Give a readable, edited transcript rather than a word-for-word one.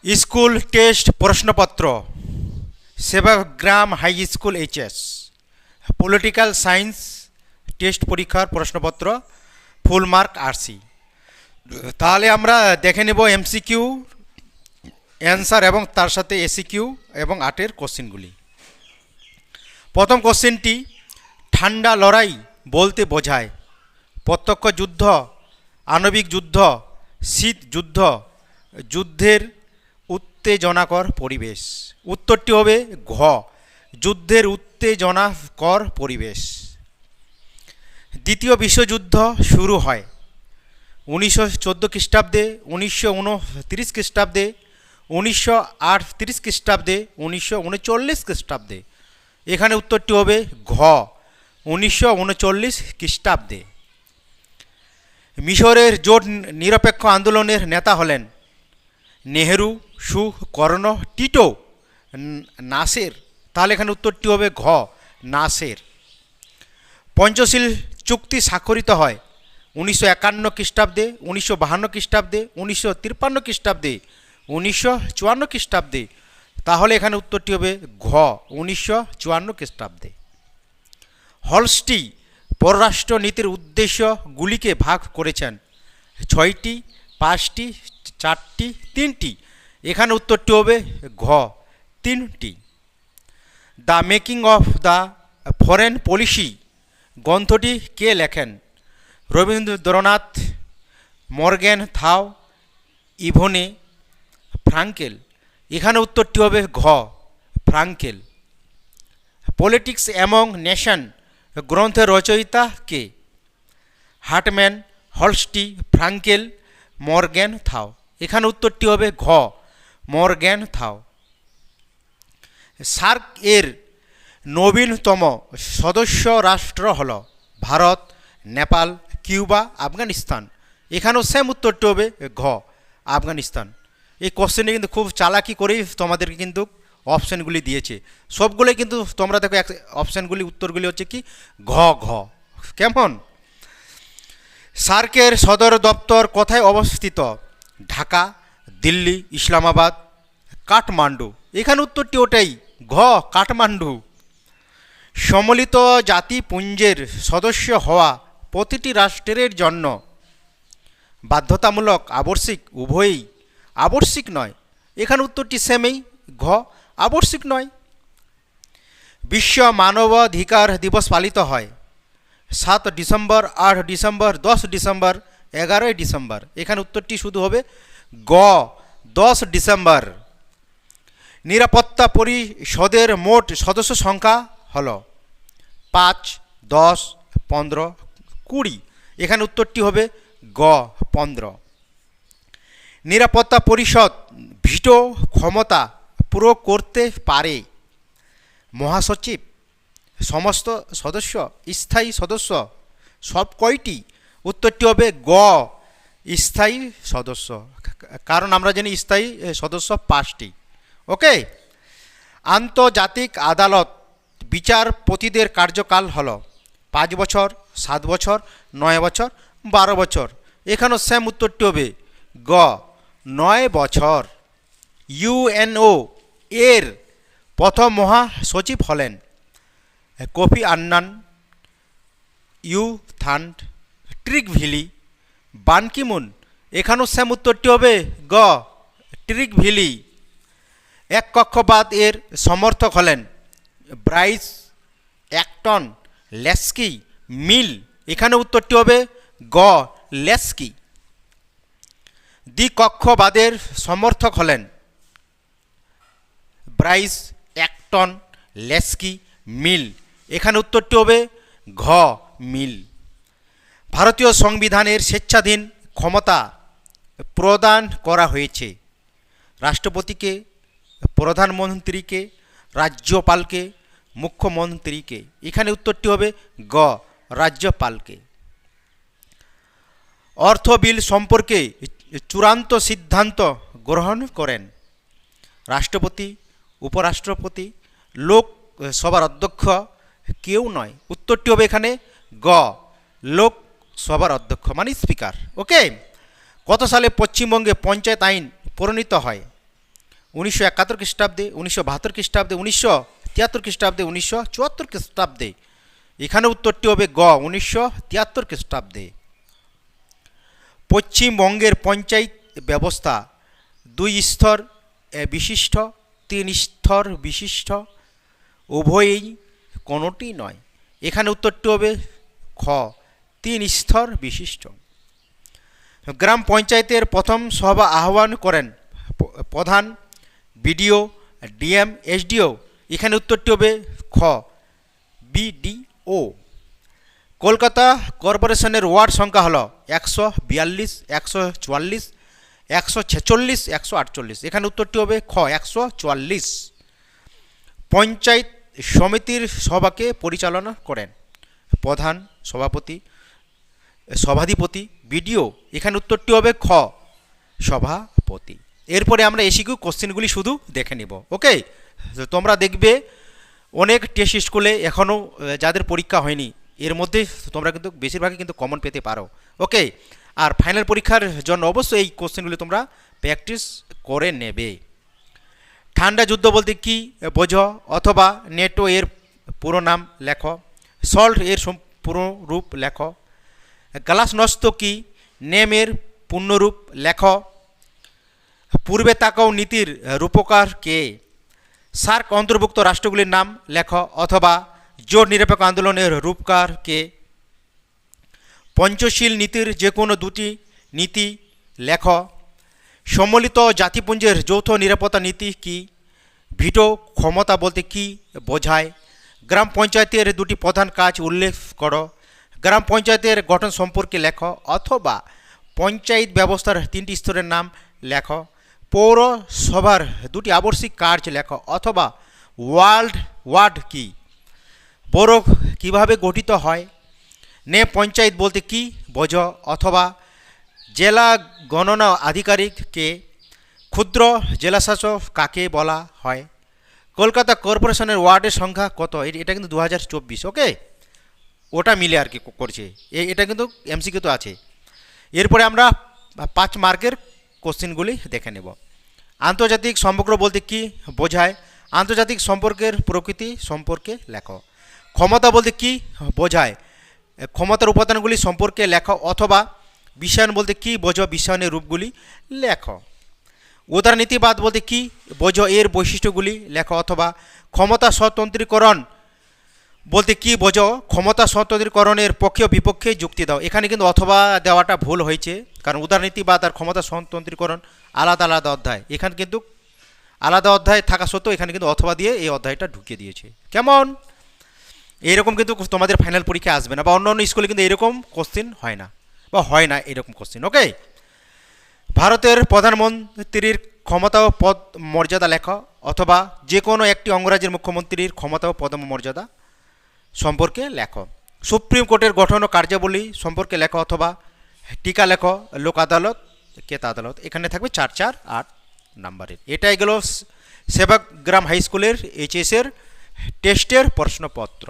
School test প্রশ্নপত্র Sevagram high school HS political science test পরীক্ষার প্রশ্নপত্র ফুল মার্ক আরসি। তাহলে আমরা দেখে নেব এমসিকিউ অ্যান্সার এবং তার সাথে এসিকিউ এবং 8-এর কোশ্চেনগুলি। প্রথম কোশ্চেনটি, ঠান্ডা লড়াই বলতে বোঝায় প্রত্যক্ষ যুদ্ধ, আণবিক যুদ্ধ, শীত যুদ্ধ, যুদ্ধের উত্তেজনাকর পরিবেশ। উত্তরটি হবে ঘ, যুদ্ধের উত্তেজনাকর পরিবেশ। দ্বিতীয় বিশ্বযুদ্ধ শুরু হয় 1914 খ্রিস্টাব্দে, 1929 খ্রিস্টাব্দে, 1938 খ্রিস্টাব্দে, 1939 খ্রিস্টাব্দে। এখানে উত্তরটি হবে ঘ, 1939 খ্রিস্টাব্দে। মিশরের জোট নিরপেক্ষ আন্দোলনের নেতা হলেন নেহেরু, সুকর্ণ, টিটো, নাসের। তাহলে এখানে উত্তরটি হবে ঘ, নাসের। পঞ্চশীল চুক্তি স্বাক্ষরিত হয় 1951 খ্রিস্টাব্দে, 1952 খ্রিস্টাব্দে, 1953 খ্রিস্টাব্দে, 1954 খ্রিস্টাব্দে। তাহলে এখানে উত্তরটি হবে ঘ, 1954 খ্রিস্টাব্দে। হলস্টি পররাষ্ট্র নীতির উদ্দেশ্যগুলিকে ভাগ করেছেন 6টি, 5টি, 4টি, 3টি। এখানে উত্তরটি হবে ঘ, 3টি। The making of the foreign policy গ্রন্থটি কে লেখেন? রবীন্দ্রনাথ, মর্গ্যান থাও, ইভনে ফ্রাঙ্কেল। এখানে উত্তরটি হবে ঘ, ফ্রাঙ্কেল। পলিটিক্স অ্যামং নেশন গ্রন্থের রচয়িতা কে? হার্টম্যান, হলস্টি, ফ্রাঙ্কেল, মর্গ্যান থাও। এখানে উত্তরটি হবে ঘ, মর্গ্যান থাও। সার্ক এর নবীনতম সদস্য রাষ্ট্র হল ভারত, নেপাল, কিউবা, আফগানিস্তান। এখানেও সেম উত্তরটি হবে ঘ, আফগানিস্তান। এই কোশ্চেনে কিন্তু খুব চালাকি করেই তোমাদেরকে কিন্তু অপশানগুলি দিয়েছে। সবগুলোই কিন্তু তোমরা দেখো অপশানগুলি উত্তরগুলি হচ্ছে কি ঘ, ঘ। কেমন? সার্কের সদর দপ্তর কোথায় অবস্থিত? ঢাকা, দিল্লি, ইসলামাবাদ, কাঠমান্ডু। এখানে উত্তরটি ওটাই ঘ, কাঠমান্ডু। সম্মিলিত জাতিপুঞ্জের সদস্য হওয়া প্রতিটি রাষ্ট্রের জন্য বাধ্যতামূলক, আবশ্যিক, উভয়ই? আবশ্যিক নয়। এখানে উত্তরটি সেমই ঘ, আবশ্যিক নয়। বিশ্ব মানবাধিকার দিবস পালিত হয় 7 ডিসেম্বর, 8 ডিসেম্বর, 10 ডিসেম্বর, 11 ডিসেম্বর। এখানে উত্তরটি শুধু হবে গ, 10 ডিসেম্বর। নিরাপত্তা পরিষদের মোট সদস্য সংখ্যা হল 5, 10, 15, 20। এখানে উত্তরটি হবে গ, 15। নিরাপত্তা পরিষদ ভিটো ক্ষমতা প্রয়োগ করতে পারে মহাসচিব, সমস্ত সদস্য, স্থায়ী সদস্য, সব কয়টি? উত্তরটি হবে গ, স্থায়ী সদস্য। কারণ আমরা জানি স্থায়ী সদস্য 5টি। ওকে। আন্তর্জাতিক আদালত বিচারপতিদের কার্যকাল হল 5 বছর, 7 বছর, 9 বছর, 12 বছর। এখানেও সেম উত্তরটি হবে গ, 9 বছর। ইউএনও এর প্রথম মহাসচিব হলেন Kofi আন্নান, you থান্ড, ট্রিগভিলি, bun Ki Moon. এখানেও সেম উত্তরটি হবে গ, ট্রিগভিলি। এক কক্ষবাদ এর সমর্থক হলেন ব্রাইস, অ্যাক্টন, লেস্কি, মিল। এখানে উত্তরটি হবে গ, লেস্কি। দ্বিকক্ষবাদের সমর্থক হলেন ব্রাইস, অ্যাক্টন, লেস্কি, মিল। এখানে উত্তরটি হবে ঘ, মিল। ভারতীয় সংবিধানের স্বেচ্ছাধীন ক্ষমতা প্রদান করা হয়েছে রাষ্ট্রপতিকে, প্রধানমন্ত্রীকে, রাজ্যপালকে, মুখ্যমন্ত্রীকে। এখানে উত্তরটি হবে গ, রাজ্যপালকে। অর্থ বিল সম্পর্কে চূড়ান্ত সিদ্ধান্ত গ্রহণ করেন রাষ্ট্রপতি, উপরাষ্ট্রপতি, লোকসভার অধ্যক্ষ, কেউ নয়। উত্তরটি হবে এখানে গ, লোকসভার অধ্যক্ষ মানে স্পিকার। ওকে। কত সালে পশ্চিমবঙ্গে পঞ্চায়েত আইন প্রণীত হয়? 1971 খ্রিস্টাব্দে, 1972 খ্রিস্টাব্দে, 1973 খ্রিস্টাব্দে, 1974 খ্রিস্টাব্দে। এখানে উত্তরটি হবে গ 1973 খ্রিস্টাব্দে। পশ্চিমবঙ্গের পঞ্চায়েত ব্যবস্থা 2 স্তর বিশিষ্ট, 3 স্তর বিশিষ্ট, উভয়ই কোনোটি নয়। এখানে উত্তরটি হবে খ 3 স্তর বিশিষ্ট। গ্রাম পঞ্চায়েতের প্রথম সভা আহ্বান করেন প্রধান, বিডিও, ডিএম, এসডিও। এখানে উত্তরটি হবে খ বিডিও। কলকাতা কর্পোরেশনের ওয়ার্ড সংখ্যা হলো 142, 144, 146, 148। এখানে উত্তরটি হবে খ 144। পঞ্চায়েত সমিতির সভাকে পরিচালনা করেন প্রধান, সভাপতি, সভাধিপতি, বিডিও। এখানে উত্তরটি হবে খ সভাপতি। এরপরে আমরা এসিকিউ কোশ্চেনগুলি শুধু দেখে নিব। ওকে, তোমরা দেখবে অনেক টেস্ট স্কুলে এখনও যাদের পরীক্ষা হয়নি এর মধ্যে তোমরা কিন্তু বেশিরভাগই কিন্তু কমন পেতে পারো। ওকে, আর ফাইনাল পরীক্ষার জন্য অবশ্যই এই কোশ্চেনগুলি তোমরা প্র্যাকটিস করে নেবে। ঠান্ডা যুদ্ধ বলতে কি বোঝো, অথবা নেটো এর পুরো নাম লেখো, সল্ট এর পুরো রূপ লেখো, গ্লাসনস্ত কি নেমের পূর্ণরূপ লেখো, পূর্বে তাকাও নীতির রূপকার কে, সার্ক অন্তর্ভুক্ত রাষ্ট্রগুলির নাম লেখো, অথবা জোট নিরপেক্ষ আন্দোলনের রূপকার কে, পঞ্চশীল নীতির যে কোনো 2টি নীতি লেখো, সম্মিলিত জাতিপুঞ্জের যৌথ নিরাপত্তা নীতি কি, ভিটো ক্ষমতা বলতে কি বোঝায়, গ্রাম পঞ্চায়েতের 2টি প্রধান কাজ উল্লেখ করো, গ্রাম পঞ্চায়েতের গঠন সম্পর্কে লেখো, অথবা পঞ্চায়েত ব্যবস্থার 3টি স্তরের নাম লেখো, পৌরসভার 2টি আবশ্যিক কাজ লেখো, অথবা ওয়ার্ড কি, বড় কিভাবে গঠিত হয়, নে পঞ্চায়েত বলতে কি বোঝো, অথবা জেলা গণনা আধিকারিক কে, ক্ষুদ্র জেলাশাসক কাকে বলা হয়, কলকাতা কর্পোরেশনের ওয়ার্ডের সংখ্যা কত। এটা কিন্তু 2024। ওকে, ওটা মিলে আর কি করছে, এটা কিন্তু এমসিকিউ তো আছে। এরপরে আমরা 5 মার্কের কোশ্চেনগুলি দেখে নেব। আন্তর্জাতিক সম্পর্ক বলতে কি বোঝায়, আন্তর্জাতিক সম্পর্কের প্রকৃতি সম্পর্কে লেখো, ক্ষমতা বলতে কি বোঝায়, ক্ষমতার উপাদানগুলি সম্পর্কে লেখো, অথবা বিশ্বায়ন বলতে কি বোঝো, বিশ্বায়নের রূপগুলি লেখো, উদারনীতিবাদ বলতে কি বোঝো, এর বৈশিষ্ট্যগুলি লেখো, অথবা ক্ষমতা স্বতন্ত্রীকরণ বলতে কি বোঝো, ক্ষমতা স্বতন্ত্রীকরণের পক্ষে ও বিপক্ষে যুক্তি দাও। এখানে কিন্তু অথবা দেওয়াটা ভুল হয়েছে, কারণ উদারনীতিবাদ আর ক্ষমতা স্বতন্ত্রীকরণ আলাদা আলাদা অধ্যায়। এখানে কিন্তু আলাদা অধ্যায় থাকা সত্ত্বেও এখানে কিন্তু অথবা দিয়ে এই অধ্যায়টা ঢুকিয়ে দিয়েছে। কেমন, এইরকম কিন্তু তোমাদের ফাইনাল পরীক্ষা আসবে না, বা অন্য অন্য স্কুলে কিন্তু এরকম কোশ্চেন হয় না, বা হয় না এরকম কোশ্চেন। ওকে, ভারতের প্রধানমন্ত্রীর ক্ষমতা ও পদ মর্যাদা লেখো, অথবা যে কোনো একটি অঙ্গরাজ্যের মুখ্যমন্ত্রীর ক্ষমতা ও পদ মর্যাদা সম্পর্কে লেখো, সুপ্রিম কোর্টের গঠন ও কার্যাবলী সম্পর্কে লেখো, অথবা টিকা লেখো, লোক আদালত, কেতা আদালত। এখানে থাকবে 4, 4, 8 নাম্বারের। এটাই গেল সেবকগ্রাম হাই স্কুলের এইচএসের টেস্টের প্রশ্নপত্র।